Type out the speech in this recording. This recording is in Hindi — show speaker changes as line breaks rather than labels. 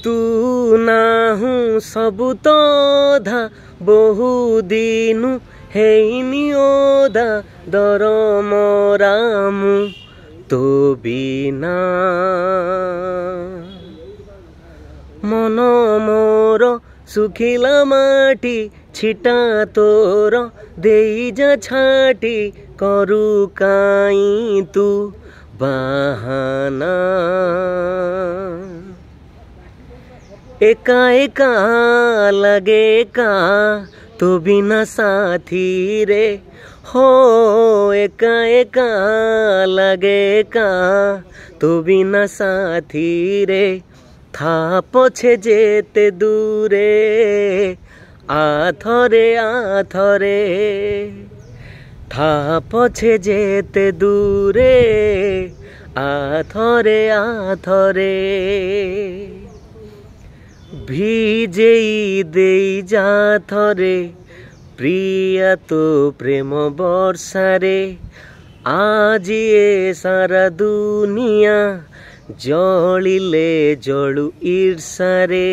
तू नाहु सबु तो धा बहु दिनु हेइनी ओदा दर मरामु तो बिना मन मोर सुखिला माटी छिटा तोर देई जा छाटी करू काई तू बहाना एका एका लगे का तो बिना साथी रे हो एका एका लगे का तो बिना साथी रे था पछे जेते दूरे आथरे आथरे था पछे जेते दूरे आथरे आथरे भिजेई देई जा थरे प्रिया तो प्रेम वर्षारे आज ए सारा दुनिया जलिले जळु ईर्षारे।